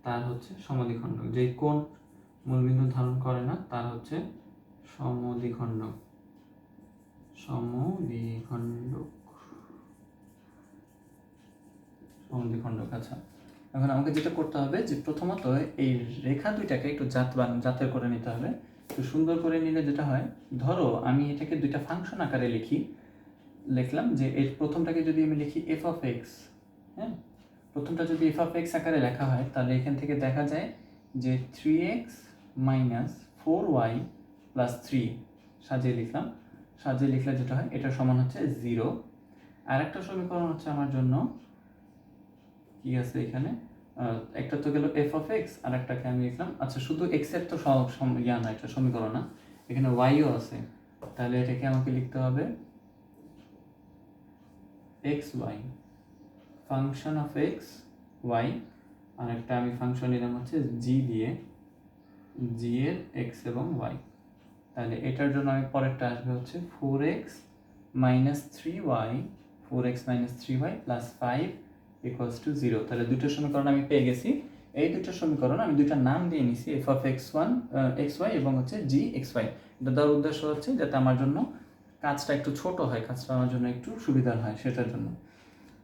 তার হচ্ছে সমদ্বিখণ্ডক, যে কোন মূলবিন্দু ধারণ করে না তার হচ্ছে সমদ্বিখণ্ডক। আচ্ছা, এখন আমাকে যেটা করতে হবে যে প্রথমত এই রেখা দুইটাকে একটু জাতের করে নিতে হবে। একটু সুন্দর করে নিলে যেটা হয়, ধরো আমি এটাকে দুইটা ফাংশন আকারে লিখলাম যে এর প্রথমটাকে যদি আমি লিখি এফ অফ এক্স, হ্যাঁ, প্রথমটা যদি এফ অফ এক্স আকারে লেখা হয় তাহলে এখান থেকে দেখা যায় যে 3x মাইনাস 4y প্লাস 3 সাজিয়ে লিখলে যেটা হয় এটা সমান হচ্ছে 0। আর একটা সমীকরণ হচ্ছে আমার জন্য কি আছে এখানে, একটা তো গেল এফ অফ এক্স, আর একটাকে আমি লিখলাম, আচ্ছা শুধু এক্স এর তো না, এটা সমীকরণ না, এখানে ওয়াইও আছে, তাহলে এটাকে আমাকে লিখতে হবে x y, function of x y, আর একটা আমি ফাংশন নিলাম হচ্ছে জি দিয়ে, জি এর এক্স এবং ওয়াই। তাহলে এটার জন্য আমি পরেরটা আসবে হচ্ছে 4x minus 3y, 4x minus 3y plus 5 equals to 0। তাহলে দুটো সমীকরণ আমি পেয়ে গেছি। এই দুটো সমীকরণ আমি দুটো নাম দিয়ে নিছি, এফ অফ x1 xy এবং হচ্ছে জি xy। এটা দেওয়ার উদ্দেশ্য হচ্ছে যাতে আমার জন্য কাজটা একটু ছোট হয়, কাজটা আমার জন্য একটু সুবিধার হয় সেটার জন্য।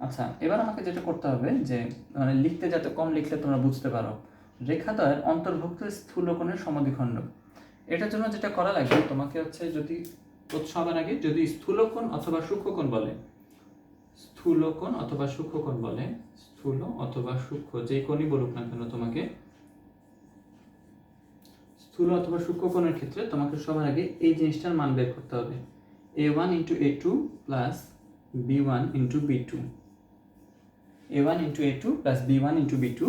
আচ্ছা, এবার আমাকে যেটা করতে হবে যে মানে লিখতে যাতে কম লিখলে তোমরা বুঝতে পারো, রেখাদ্বয়ের অন্তর্ভুক্ত স্থূলকোণের সমদ্বিখণ্ডক। এটার জন্য যেটা করা লাগবে তোমাকে হচ্ছে, যদি সবার আগে যদি স্থূলকোণ অথবা সূক্ষ্মকোণ বলে, স্থূল অথবা সূক্ষ্ম যে কোণই বলুক না কেন, তোমাকে স্থূল অথবা সূক্ষ্মকোণের ক্ষেত্রে তোমাকে সবার আগে এই জিনিসটার মান বের করতে হবে, a1 into a2 plus b1 into b2, a1 into a2 plus b1 into b2,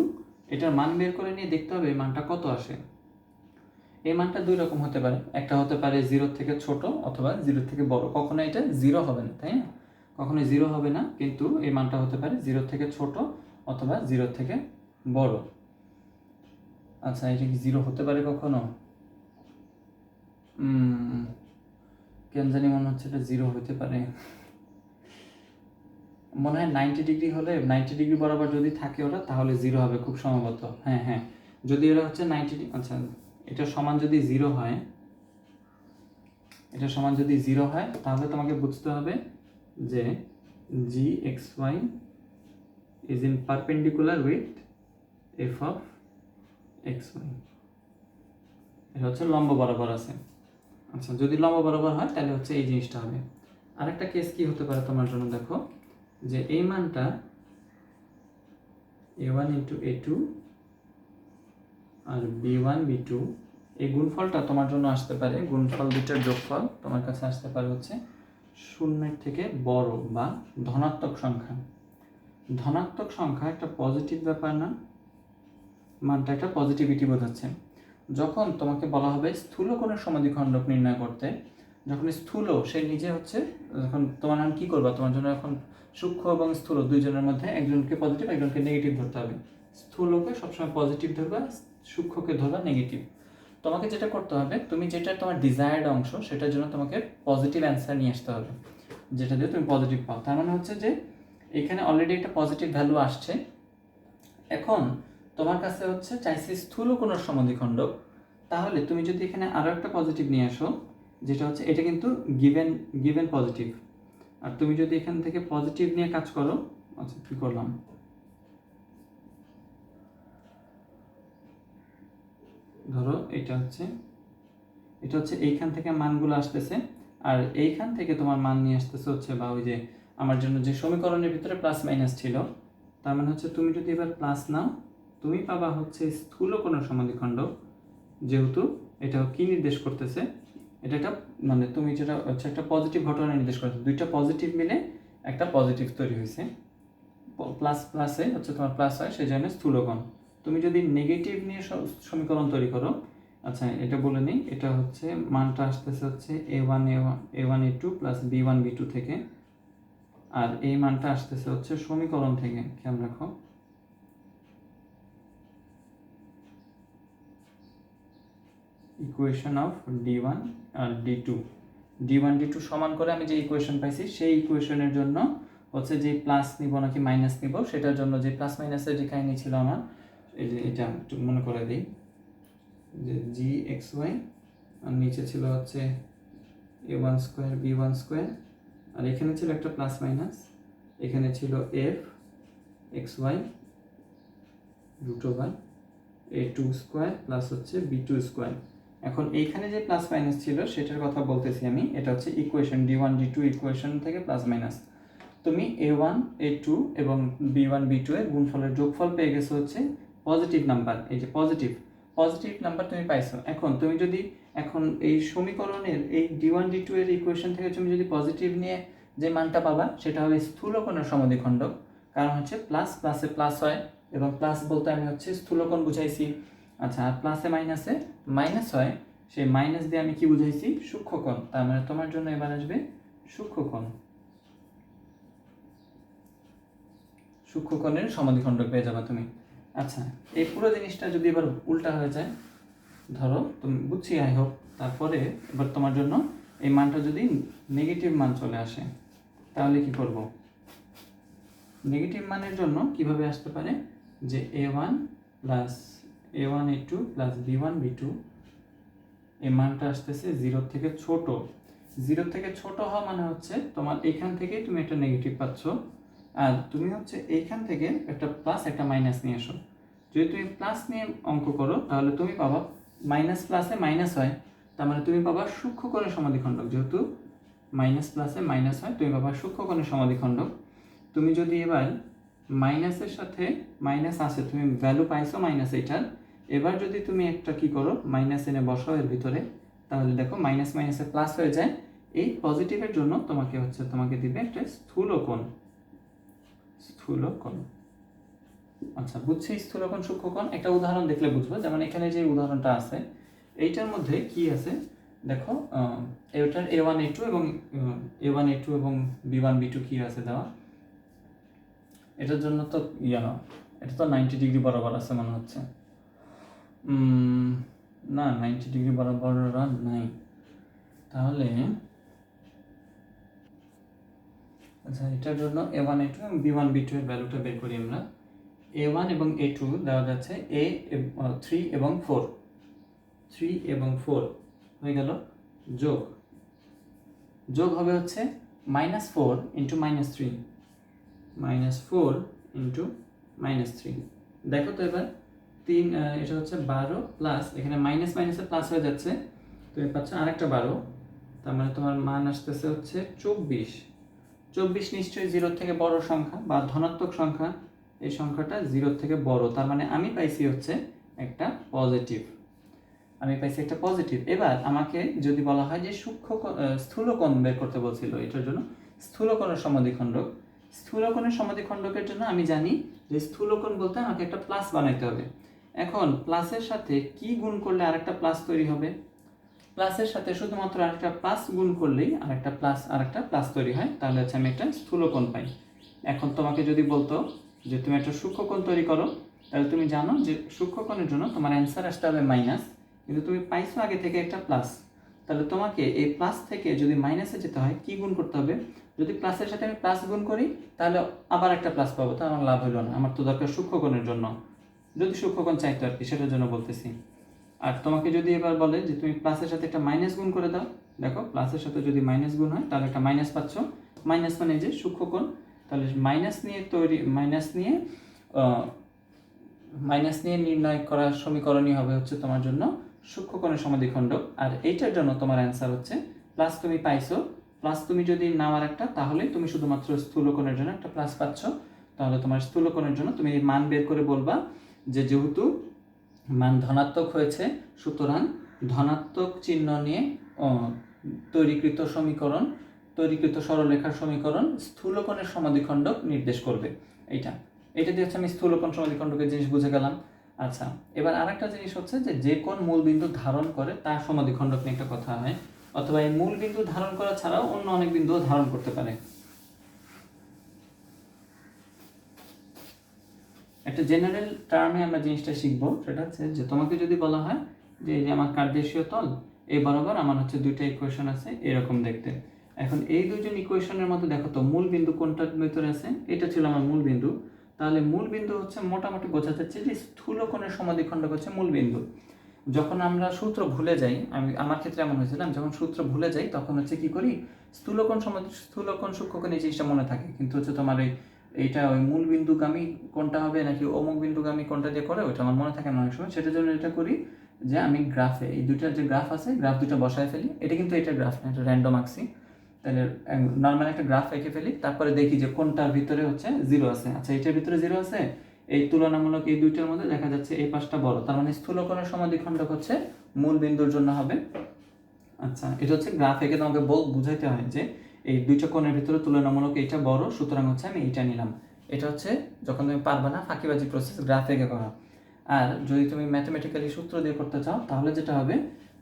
এটার মান বের করে নিয়ে দেখতে হবে মানটা কত আসে। এই মানটা দুই রকম হতে পারে, একটা হতে পারে 0 থেকে ছোট অথবা 0 থেকে বড়, কখনো এটা 0 হবে না, তাই না, কখনো 0 হবে না, কিন্তু এই মানটা হতে পারে 0 থেকে ছোট অথবা 0 থেকে বড়। আচ্ছা, এটা কি 0 হতে পারে কখনো? কেন জানি মনে হচ্ছে এটা 0 হতে পারে, মনে হয় 90 ডিগ্রি হলে, 90 ডিগ্রি বরাবর যদি থাকে ওরা তাহলে 0 হবে খুব সম্ভবত। হ্যাঁ, যদি এরা হচ্ছে 90, আচ্ছা এটা সমান যদি 0 হয়, তাহলে তোমাকে বুঝতে হবে যে g x y is in perpendicular with f of x y, এটা হচ্ছে লম্ব বরাবর আছে। আচ্ছা, যদি লম্ব বরাবর হয় তাহলে হচ্ছে এই জিনিসটা হবে। আরেকটা কেস কি হতে পারে তোমার জন্য, দেখো যে এই মানটা a1 ইন্টু a2 আর b1 b2, এই গুণফলটা তোমার জন্য আসতে পারে, গুণফল দুটার যোগফল তোমার কাছে আসতে পারে হচ্ছে শূন্যের থেকে বড় বা ধনাত্মক সংখ্যা। ধনাত্মক সংখ্যা একটা পজিটিভ ব্যাপার না, মানটা একটা পজিটিভিটি বোঝাচ্ছে। যখন তোমাকে বলা হবে স্থূল কোণের সমদ্বিখণ্ডক নির্ণয় করতে, যখন স্থূল সে নিজে হচ্ছে, যখন তোমার নাম কী করবা, তোমার জন্য এখন সূক্ষ্ম এবং স্থূল দুইজনের মধ্যে একজনকে পজিটিভ একজনকে নেগেটিভ ধরতে হবে। স্থূলকে সবসময় পজিটিভ ধরবা, সূক্ষ্মকে ধরবা নেগেটিভ। তোমাকে যেটা করতে হবে, তুমি যেটা তোমার ডিজায়ার্ড অংশ সেটার জন্য তোমাকে পজিটিভ অ্যান্সার নিয়ে আসতে হবে, যেটা দিয়ে তুমি পজিটিভ পাও। তার মানে হচ্ছে যে এখানে অলরেডি একটা পজিটিভ ভ্যালু আসছে। এখন তোমার কাছে হচ্ছে চাইছে স্থূল কোণের সমদ্বিখণ্ডক, তাহলে তুমি যদি এখানে আরও একটা পজিটিভ নিয়ে আসো, যেটা হচ্ছে এটা কিন্তু গিভেন পজিটিভ, আর তুমি যদি এখান থেকে পজিটিভ নিয়ে কাজ করো, আচ্ছা কী করলাম, ধরো এটা হচ্ছে এইখান থেকে মানগুলো আসতেছে, আর এইখান থেকে তোমার মান নিয়ে আসতেছে হচ্ছে, বা ওই যে আমার জন্য যে সমীকরণের ভিতরে প্লাস মাইনাস ছিল, তার মানে হচ্ছে তুমি যদি এবার প্লাস নাও, তুমি পাবা হচ্ছে স্থূল কোণের সমদ্বিখণ্ডক। যেহেতু এটা কি নির্দেশ করতেছে, এটা একটা মানে তুমি যেটা হচ্ছে একটা পজিটিভ ঘটনা নির্দেশ করতেছে, দুইটা পজিটিভ মিলে একটা পজিটিভ তৈরি হয়েছে, প্লাস প্লাসে হচ্ছে তোমার প্লাস হয়, সেই জন্য স্থূলকোণ। তুমি যদি নেগেটিভ নিয়ে সমীকরণ তৈরি করো, আচ্ছা এটা বলে নিই, এটা হচ্ছে মানটা আসতেছে হচ্ছে a1 a2 plus b1 b2 থেকে, আর এই মানটা আসতেছে হচ্ছে সমীকরণ থেকে, খেয়াল রাখো, equation of d1 R d1 d2 সমান করে আমি যে ইকুয়েশন পাইছি, সেই ইকুয়েশনের জন্য হচ্ছে যে প্লাস নিব নাকি মাইনাস নিব, সেটার জন্য যে প্লাস মাইনাসের যে কাহিনী ছিল আমার, এই যে এটা একটু মনে করে দিই, যে জি এক্স ওয়াই, আর নিচে ছিল হচ্ছে a1 স্কোয়ার b1 স্কোয়ার, আর এখানে ছিল একটা প্লাস মাইনাস, এখানে ছিল f x y root over a2 square plus হচ্ছে b2 স্কোয়ার। এখন এইখানে যে প্লাস মাইনাস ছিল সেটার কথা বলতেছি আমি, এটা হচ্ছে ইকুয়েশন d1 d2 ইকুয়েশন থেকে প্লাস মাইনাস। তুমি a1 a2 এবং b1 b2 এর গুণফলের যোগফল পেয়ে গেছো হচ্ছে পজিটিভ নাম্বার, এই যে পজিটিভ নাম্বার তুমি পাইছো। এখন তুমি যদি এখন এই সমীকরণের এই d1 d2 এর ইকুয়েশন থেকে তুমি যদি পজিটিভ নিয়ে যে মানটা পাবা, সেটা হবে স্থূল কোণের সমদ্বিখণ্ডক, কারণ হচ্ছে প্লাস প্লাসে প্লাস হয়, এবং প্লাস বলতে আমি হচ্ছে স্থূলকোণ বুঝাইছি। আচ্ছা, আর প্লাসে মাইনাসে মাইনাস হয়, সেই মাইনাস দিয়ে আমি কি বুঝাইছি, সূক্ষ্মকোণ। তার মানে তোমার জন্য এবার আসবে সূক্ষ্মকোণ, সূক্ষ্মকোণের সমদ্বিখণ্ডক পেয়ে যাবে তুমি। আচ্ছা, এই পুরো জিনিসটা যদি এবার উল্টা হয়ে যায়, ধরো তুমি বুঝছি আই হোপ, তারপরে এবার তোমার জন্য এই মানটা যদি নেগেটিভ মান চলে আসে, তাহলে কি করব? নেগেটিভ মানের জন্য কিভাবে আসতে পারে, যে a1 plus a1 a2 plus b1 b2, এই মানটা আসতেছে 0 থেকে ছোট। 0 থেকে ছোট হওয়া মানে হচ্ছে তোমার এখান থেকে তুমি একটা নেগেটিভ পাচ্ছ, আর তুমি হচ্ছে এইখান থেকে একটা প্লাস একটা মাইনাস নিয়ে আসো। যদি তুমি প্লাস নিয়ে অঙ্ক করো, তাহলে তুমি পাবা মাইনাস প্লাসে মাইনাস হয়, তার মানে তুমি পাবা সূক্ষ্মকোণের সমদ্বিখণ্ডক। যেহেতু মাইনাস প্লাসে মাইনাস হয়, তুমি পাবা সূক্ষ্মকোণের সমদ্বিখণ্ডক। তুমি যদি এবার মাইনাসের সাথে মাইনাস আসে, তুমি ভ্যালু পাইছো মাইনাস এইটার, এবার যদি তুমি একটা কি করো, মাইনাস এনে বসাও এর ভিতরে, তাহলে দেখো মাইনাস মাইনাসে প্লাস হয়ে যায়। এই পজিটিভের জন্য তোমাকে দিবে একটা স্থূলকোণ। আচ্ছা, বুঝছি স্থূলকোণ সূক্ষ্মকোণ। একটা উদাহরণ দেখলে বুঝবো, যেমন এখানে যে উদাহরণটা আছে, এইটার মধ্যে কি আছে দেখো, এটার a1 a2 এবং b1 b2 কি আছে দেওয়া। এটার জন্য তো এটা তো 90 ডিগ্রি বরাবর আছে মনে হচ্ছে, না 90 ডিগ্রি বরাবর নাই, তাহলে আচ্ছা এটার জন্য a1 a2 এবং b1 b2 এর ভ্যালুটা বের করি আমরা। a1 এবং a2 দেওয়া যাচ্ছে 3 এবং 4 হয়ে গেল, যোগ হবে হচ্ছে -4 ইন্টু -3, -4 ইন্টু -3। দেখো তো এবার এটা হচ্ছে 12 প্লাস, এখানে মাইনাস মাইনাসে প্লাস হয়ে যাচ্ছে, তুমি পাচ্ছ আরেকটা 12, তার মানে তোমার মান আসতেছে হচ্ছে 24। নিশ্চয়ই 0 থেকে বড় সংখ্যা বা ধনাত্মক সংখ্যা, এই সংখ্যাটা 0 থেকে বড়, তার মানে আমি পাইছি হচ্ছে একটা পজিটিভ, আমি পাইছি একটা পজিটিভ। এবার আমাকে যদি বলা হয় যে স্থূলকোণ বের করতে বলছিল, এটার জন্য স্থূলকোণের সমদ্বিখণ্ডক, স্থূলকোণের সমদ্বিখণ্ডকের জন্য আমি জানি যে স্থূলকোণ বলতে আমাকে একটা প্লাস বানাইতে হবে। এখন প্লাসের সাথে কি গুণ করলে আরেকটা প্লাস তৈরি হবে? প্লাসের সাথে শুধুমাত্র আরেকটা প্লাস গুণ করলেই আরেকটা প্লাস তৈরি হয়, তাহলে হচ্ছে আমি একটা স্থূলকোণ পাই। এখন তোমাকে যদি বলতো যে তুমি একটা সূক্ষ্মকোণ তৈরি করো, তাহলে তুমি জানো যে সূক্ষ্মকোণের জন্য তোমার অ্যান্সার আসতে হবে মাইনাস, কিন্তু তুমি পাইছো আগে থেকে একটা প্লাস, তাহলে তোমাকে এই প্লাস থেকে যদি মাইনাসে যেতে হয় কি গুণ করতে হবে? যদি প্লাসের সাথে আমি প্লাস গুণ করি তাহলে আবার একটা প্লাস পাবো, তো আমার লাভ হলো না, আমার তো দরকার সূক্ষ্মকোণের জন্য, যদি সূক্ষ্মকোণ চাইতো আর কি, সেটার জন্য বলতেছি। আর তোমাকে যদি এবার বলে যে তুমি প্লাসের সাথে একটা মাইনাস গুণ করে দাও, দেখো প্লাসের সাথে যদি মাইনাস গুণ হয় তাহলে একটা মাইনাস পাচ্ছ, মাইনাস মানে যে সূক্ষ্মকোণ, তাহলে মাইনাস নিয়ে নির্ণয় করা সমীকরণই হবে হচ্ছে তোমার জন্য সূক্ষ্মকোণের সমদ্বিখণ্ডক। আর এইটার জন্য তোমার অ্যান্সার হচ্ছে প্লাস তুমি পাইছো, প্লাস তুমি যদি নাও একটা, তাহলে তুমি শুধুমাত্র স্থূলকোণের জন্য একটা প্লাস পাচ্ছ, তাহলে তোমার স্থূলকোণের জন্য তুমি এই মান বের করে বলবা যে যেহেতু মান ধনাত্মক হয়েছে, সুতরাং ধনাত্মক চিহ্ন নিয়ে তৈরিকৃত সরলরেখার সমীকরণ স্থূলকোণের সমদ্বিখণ্ডক নির্দেশ করবে। এটা দিয়ে হচ্ছে আমি স্থূলকোণ সমদ্বিখণ্ডকের জিনিস বুঝে গেলাম। আচ্ছা, এবার আরেকটা জিনিস হচ্ছে যে কোন মূল বিন্দু ধারণ করে তার সমদ্বিখণ্ডক নিয়ে একটা কথা হয়, অথবা এই মূল বিন্দু ধারণ করা ছাড়াও অন্য অনেক বিন্দুও ধারণ করতে পারে। একটা জেনারেল টার্মে আমরা জিনিসটা শিখবো, সেটা হচ্ছে যে তোমাকে যদি বলা হয় যে এই যে আমার কার্টেসীয় তল, এই বরাবর আমার হচ্ছে দুইটা ইকুয়েশন আছে এরকম দেখতে। এখন এই দুইজন ইকুয়েশনের মধ্যে দেখো তো মূল বিন্দু কোনটার ভিতরে আছে? এটা ছিল আমার মূল বিন্দু, তাহলে মূল বিন্দু হচ্ছে মোটামুটি বোঝা যাচ্ছে যে স্থূলকোণের সমদ্বিখণ্ডক হচ্ছে মূল বিন্দু। যখন আমরা সূত্র ভুলে যাই, আমার ক্ষেত্রে এমন হয়েছিল, আমি যখন সূত্র ভুলে যাই তখন হচ্ছে কি করি, স্থূলকোণ সূক্ষ্মকোণ এই জিনিসটা মনে থাকে, কিন্তু হচ্ছে তোমার এইটা ওই মূল বিন্দুগামী কোনটা হবে নাকি অমুক বিন্দুগামী কোনটা দিয়ে করে ওইটা আমার মনে থাকে না অনেক সময়। সেটার জন্য এটা করি যে আমি গ্রাফে এই দুইটার যে গ্রাফ আছে, গ্রাফ দুটো বসায় ফেলি। এটা কিন্তু এটা গ্রাফ না, এটা র্যান্ডম আঁকছি, তাহলে নর্মাল একটা গ্রাফ এঁকে ফেলি, তারপরে দেখি যে কোনটার ভিতরে হচ্ছে জিরো আছে। আচ্ছা, এটার ভিতরে জিরো আছে, এই তুলনামূলক এই দুইটার মধ্যে দেখা যাচ্ছে এই পাশটা বড়, তার মানে স্থূলকোণের সমদ্বিখণ্ডক হচ্ছে মূল বিন্দুর জন্য হবে। আচ্ছা, এটা হচ্ছে গ্রাফ এঁকে তোমাকে বুঝাইতে হয় যে এই দুইটা কোণের ভিতরে তুলনামূলক এইটা বড়, সুতরাং হচ্ছে আমি এইটা নিলাম। এটা হচ্ছে যখন তুমি পারবে না ফাঁকিবাজি প্রসেস গ্রাফ এঁকে করা। আর যদি তুমি ম্যাথমেটিক্যালি সূত্র দিয়ে করতে চাও তাহলে যেটা হবে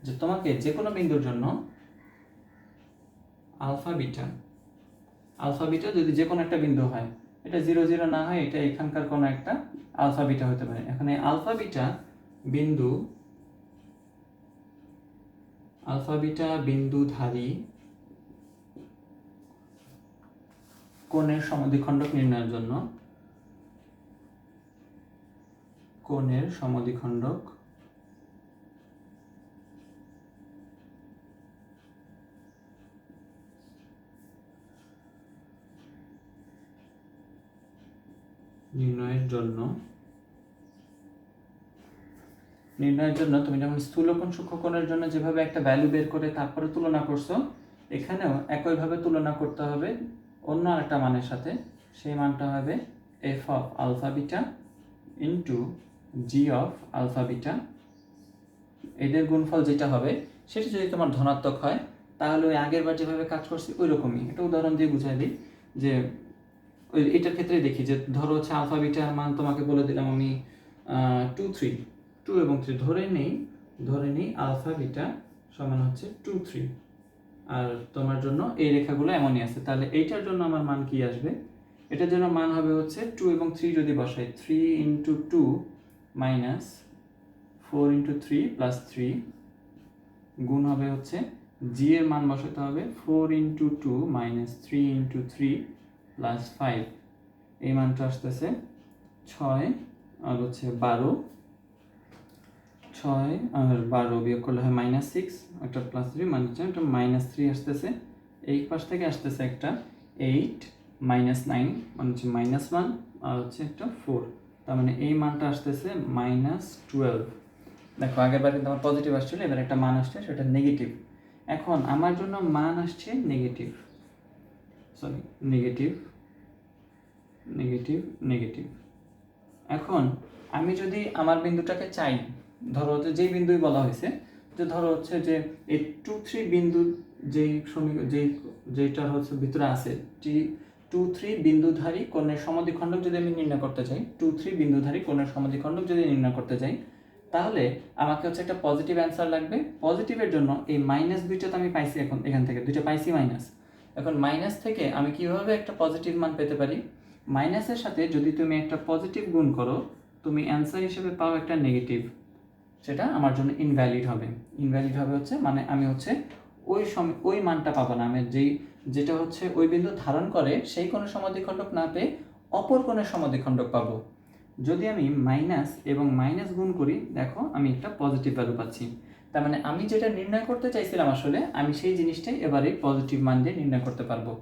যে তোমাকে যে কোনো বিন্দুর জন্য আলফা বিটা যদি যে কোনো একটা বিন্দু হয়, এটা 0 0 না হয়, এটা এখানকার কোনো একটা আলফা বিটা হতে পারে। এখন এই আলফা বিটা বিন্দুধারী কোণের সমদ্বিখণ্ডক নির্ণয়ের জন্য কোণের সমদ্বিখণ্ডক নির্ণয়ের জন্য তুমি যেমন স্থূলকোণ সূক্ষ্মকোণের জন্য যেভাবে একটা ভ্যালু বের করে তারপরে তুলনা করছো, এখানেও একইভাবে তুলনা করতে হবে অন্য আরেকটা মানের সাথে। সেই মানটা হবে f of alpha beta into g of alpha beta. এদের গুণফল যেটা হবে সেটা যদি তোমার ধনাত্মক হয় তাহলে ওই আগের বার যেভাবে কাজ করছি ওই রকমই। একটা উদাহরণ দিয়ে বুঝাই দিই যে ওই এটার ক্ষেত্রে দেখি যে ধরো হচ্ছে আলফা বিটার মান তোমাকে বলে দিলাম আমি 2 এবং 3 ধরে নেই আলফা বিটা সমান হচ্ছে 2 3, আর তোমার জন্য এই রেখাগুলো এমনই আছে। তাহলে এইটার জন্য আমার মান কি আসবে? এটার জন্য মান হবে হচ্ছে 2 এবং 3 যদি বসাই, 3 ইন্টু 2 মাইনাস 4 ইন্টু 3 প্লাস 3 গুণ হবে হচ্ছে জি এর মান বসাতে হবে 4 ইন্টু 2 মাইনাস 3 ইন্টু 3 প্লাস 5। এই মানটা আসতেছে 6 আর হচ্ছে 12, 6 আর 12 বিয়োগ করলে হয় -6, একটা প্লাস 3 মানে হচ্ছে একটা -3 আসতেছে। এই পাশ থেকে আসতেছে একটা 8 -9 মানে হচ্ছে -1 আর হচ্ছে একটা 4, তার মানে এই মানটা আসতেছে -12। দেখো আগের বার কিন্তু আমার পজিটিভ আসছিল, এবার একটা মান আসছে সেটা নেগেটিভ। এখন আমার জন্য মান আসছে নেগেটিভ, এখন আমি যদি আমার বিন্দুটাকে চাই, ধরো যে যেই বিন্দুই বলা হয়েছে, যে ধরো হচ্ছে যে এই 2-3 বিন্দু যেইটার হচ্ছে ভিতরে আছে 2-3 বিন্দুধারী কোণের সমদ্বিখণ্ডক যদি আমি নির্ণয় করতে চাই, 2-3 বিন্দুধারী কোণের সমদ্বিখণ্ডক যদি নির্ণয় করতে চাই, তাহলে আমাকে হচ্ছে একটা পজিটিভ অ্যান্সার লাগবে। পজিটিভের জন্য এই মাইনাস দুইটা তো আমি পাইছি, এখন এখান থেকে দুইটা পাইছি মাইনাস। এখন মাইনাস থেকে আমি কিভাবে একটা পজিটিভ মান পেতে পারি? মাইনাসের সাথে যদি তুমি একটা পজিটিভ গুণ করো, তুমি অ্যান্সার হিসেবে পাও একটা নেগেটিভ, সেটা আমার জন্য ইনভ্যালিড হবে। ইনভ্যালিড হবে হচ্ছে মানে আমি হচ্ছে ওই মানটা পাবো না, আমি যেটা হচ্ছে ওই বিন্দু ধারণ করে সেই কোণের সমদ্বিখণ্ডক না পেয়ে অপর কোণের সমদ্বিখণ্ডক পাবো। যদি আমি মাইনাস এবং মাইনাস গুণ করি, দেখো আমি একটা পজিটিভ ভ্যালু পাচ্ছি। তার মানে আমি যেটা নির্ণয় করতে চাইছিলাম আসলে, আমি সেই জিনিসটাই এবারে পজিটিভ মান দিয়ে নির্ণয় করতে পারবো।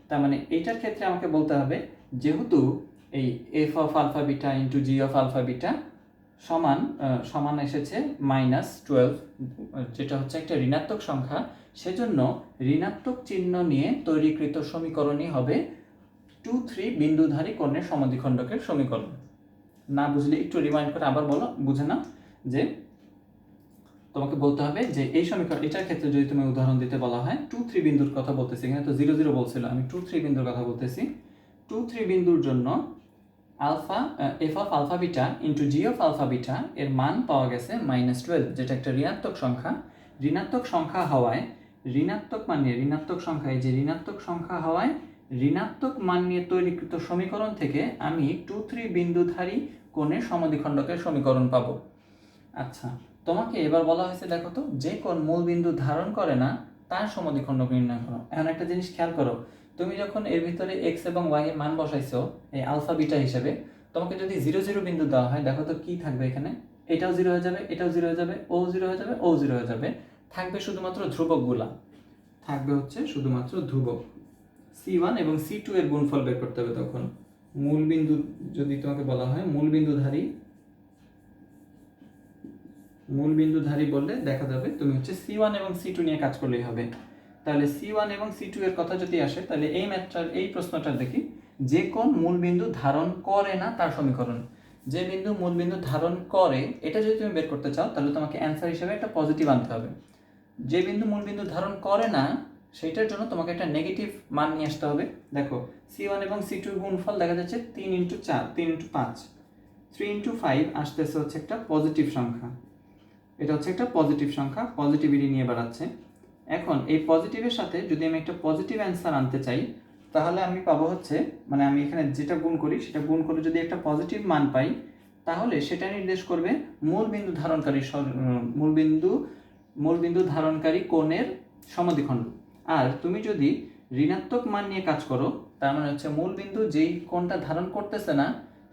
তার মানে এইটার ক্ষেত্রে আমাকে বলতে হবে, যেহেতু এই f of alpha beta into g of alpha beta সমান এসেছে -12, যেটা হচ্ছে একটা ঋণাত্মক সংখ্যা, সেজন্য ঋণাত্মক চিহ্ন নিয়ে তৈরিকৃত সমীকরণই হবে 2-3 বিন্দুধারী কোণের সমদ্বিখণ্ডকের সমীকরণ। না বুঝলে একটু রিমাইন্ড করে আবার বলো, বুঝে নাও। যে তোমাকে বলতে হবে যে এই সমীকরণ, এটার ক্ষেত্রে যদি তুমি উদাহরণ দিতে বলা হয়, 2-3 বিন্দুর কথা বলতেছি, এখানে তো 0-0 বলছিল, আমি 2-3 বিন্দুর কথা বলতেছি। 2-3 বিন্দুর জন্য f of alpha beta into g of alpha beta এর মান পাওয়া গেছে -12, যেটা একটা ঋণাত্মক সংখ্যা। ঋণাত্মক সংখ্যা হওয়ায় ঋণাত্মক মান নিয়ে ঋণাত্মক সংখ্যা হওয়ায় ঋণাত্মক মান নিয়ে তৈরিকৃত সমীকরণ থেকে আমি 2-3 বিন্দুধারী কোণের সমদ্বিখণ্ডকের সমীকরণ পাবো। আচ্ছা, তোমাকে এবার বলা হয়েছে, দেখো তো, যে কোণ মূল বিন্দু ধারণ করে না তার সমদ্বিখণ্ডক নির্ণয় করো। এখন একটা জিনিস খেয়াল করো, তুমি যখন এর ভিতরে এক্স এবং ওয়াই এর মান বসাইছো এই আলফা বিটা হিসেবে, তোমাকে যদি 0-0 বিন্দু দেওয়া হয়, দেখো তো কি থাকবে এখানে? এটাও 0 হয়ে যাবে, এটাও 0 হয়ে যাবে, ও 0 হয়ে যাবে, ও 0 হয়ে যাবে। থাকবে শুধুমাত্র ধ্রুবকগুলা, থাকবে হচ্ছে শুধুমাত্র ধ্রুবক। C1 এবং C2 এর গুণফল বের করতে হবে। তখন মূল বিন্দু যদি তোমাকে বলা হয় মূল বিন্দুধারী বললে দেখা যাবে তুমি হচ্ছে C1 এবং C2 নিয়ে কাজ করলেই হবে। তাহলে C1 এবং C2 এর কথা যদি আসে, তাহলে এই প্রশ্নটার দেখি, যে কোন মূল বিন্দু ধারণ করে না তার সমীকরণ। যে বিন্দু মূল বিন্দু ধারণ করে, এটা যদি তুমি বের করতে চাও, তাহলে তোমাকে অ্যান্সার হিসেবে একটা পজিটিভ আনতে হবে। যে বিন্দু মূল বিন্দু ধারণ করে না, সেইটার জন্য তোমাকে একটা নেগেটিভ মান নিয়ে আসতে হবে। দেখো C1 এবং C2 এর গুণফল দেখা যাচ্ছে 3 × 4, 3 × 5, 3 × 5 আসতেছে হচ্ছে একটা পজিটিভ সংখ্যা। এটা হচ্ছে একটা পজিটিভ সংখ্যা, পজিটিভিটি নিয়ে বাড়াচ্ছে। এখন এই পজিটিভের সাথে যদি আমি একটা পজিটিভ অ্যান্সার আনতে চাই, তাহলে আমি পাবো হচ্ছে, মানে আমি এখানে যেটা গুণ করি সেটা গুণ করে যদি একটা পজিটিভ মান পাই, তাহলে সেটা নির্দেশ করবে মূল বিন্দু ধারণকারী কোণের সমদ্বিখণ্ড। আর তুমি যদি ঋণাত্মক মান নিয়ে কাজ করো, তার মানে হচ্ছে মূল বিন্দু যেই কোণটা ধারণ করতেছে না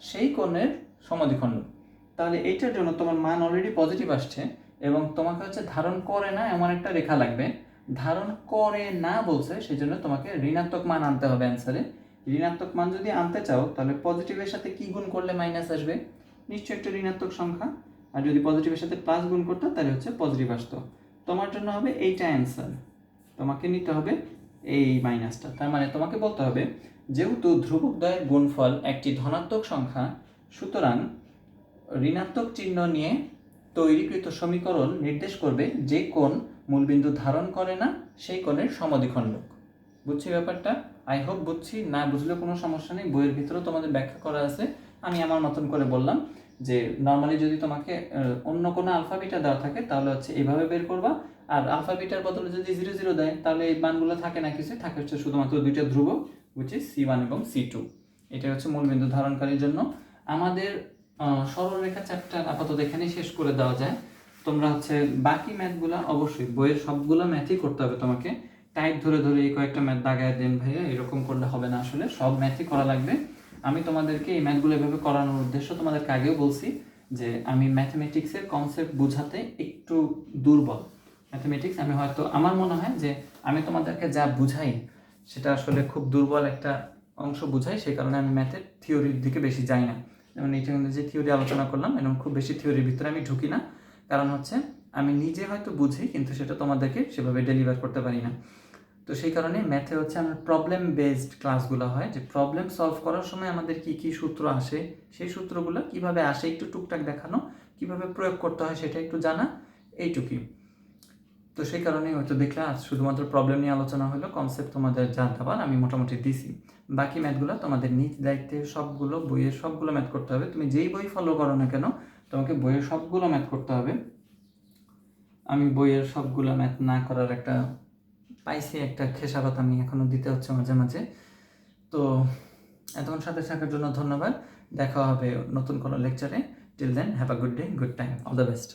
সেই কোণের সমদ্বিখণ্ড। তাহলে এইটার জন্য তোমার মান অলরেডি পজিটিভ আসছে, এবং তোমাকে হচ্ছে ধারণ করে না এমন একটা রেখা লাগবে। ধারণ করে না বলছে, সেই জন্য তোমাকে ঋণাত্মক মান আনতে হবে অ্যান্সারে। ঋণাত্মক মান যদি আনতে চাও, তাহলে পজিটিভের সাথে কি গুণ করলে মাইনাস আসবে? নিশ্চয়ই একটা ঋণাত্মক সংখ্যা। আর যদি পজিটিভের সাথে প্লাস গুণ করতো, তাহলে হচ্ছে পজিটিভ আসতো। তোমার জন্য হবে এইটা অ্যান্সার, তোমাকে নিতে হবে এই মাইনাসটা। তার মানে তোমাকে বলতে হবে, যেহেতু ধ্রুবকদ্বয়ের গুণফল একটি ধনাত্মক সংখ্যা, সুতরাং ঋণাত্মক চিহ্ন নিয়ে তৈরিকৃত সমীকরণ নির্দেশ করবে যে কোণ মূলবিন্দু ধারণ করে না সেই কোণের সমদ্বিখণ্ডক। বুঝছি ব্যাপারটা? আই হোপ বুঝছি। না বুঝলে কোনো সমস্যা নেই, বইয়ের ভিতরেও তোমাদের ব্যাখ্যা করা আছে। আমি আমার মতন করে বললাম যে নর্মালি যদি তোমাকে অন্য কোনো আলফা বিটা দেওয়া থাকে, তাহলে হচ্ছে এইভাবে বের করবা। আর আলফা বিটার বদলে যদি 0-0 দেয়, তাহলে এই মানগুলো থাকে না, কিছু থাকে হচ্ছে শুধুমাত্র দুইটা ধ্রুবক, which is C1 এবং C2। এটা হচ্ছে মূলবিন্দু ধারণকারীর জন্য। আমাদের সরলরেখা চ্যাপ্টার আপাতত এখানেই শেষ করে দেওয়া যায়। তোমরা হচ্ছে বাকি ম্যাথগুলো অবশ্যই বইয়ের সবগুলো ম্যাথই করতে হবে তোমাকে। টাইপ ধরে ধরে এই কয়েকটা ম্যাথ দাগায় দেন ভাইয়া, এরকম করলে হবে না, আসলে সব ম্যাথই করা লাগবে। আমি তোমাদেরকে এই ম্যাথগুলো এভাবে করানোর উদ্দেশ্য তোমাদেরকে আগেও বলছি যে আমি ম্যাথমেটিক্সের কনসেপ্ট বোঝাতে একটু দুর্বল। ম্যাথমেটিক্স আমি হয়তো, আমার মনে হয় যে আমি তোমাদেরকে যা বুঝাই সেটা আসলে খুব দুর্বল একটা অংশ বুঝাই, সেই কারণে আমি ম্যাথের থিওরির দিকে বেশি যাই না। যেমন এইটা যে থিওরি আলোচনা করলাম, এরকম খুব বেশি থিওরির ভিতরে আমি ঢুকি না, কারণ হচ্ছে আমি নিজে হয়তো বুঝি কিন্তু সেটা তোমাদেরকে সেভাবে ডেলিভার করতে পারি না। তো সেই কারণে ম্যাথে হচ্ছে আমার প্রবলেম বেসড ক্লাসগুলো হয়, যে প্রবলেম সলভ করার সময় আমাদের কি কি সূত্র আসে, সেই সূত্রগুলো কিভাবে আসে একটু টুকটাক দেখানো, কিভাবে প্রয়োগ করতে হয় সেটা একটু জানা, এইটুকুই। তো সেই কারণেই হয়তো দেখলে আজ শুধুমাত্র প্রবলেম নিয়ে আলোচনা হলো, কনসেপ্ট তোমাদের যা দেওয়ার আমি মোটামুটি দিছি। বাকি ম্যাথগুলো তোমাদের নিজ দায়িত্বে সবগুলো বইয়ের সবগুলো ম্যাথ করতে হবে। তুমি যেই বই ফলো করো না কেন তোমাকে বইয়ের সবগুলো ম্যাথ করতে হবে। আমি বইয়ের সবগুলো ম্যাথ না করার একটা পাইছি একটা খেসারত আমি এখনও দিতে হচ্ছে মাঝে মাঝে। তো এতক্ষণ সাথে থাকার জন্য ধন্যবাদ। দেখা হবে নতুন কোনো লেকচারে। Till then have a good day, good time, all the best.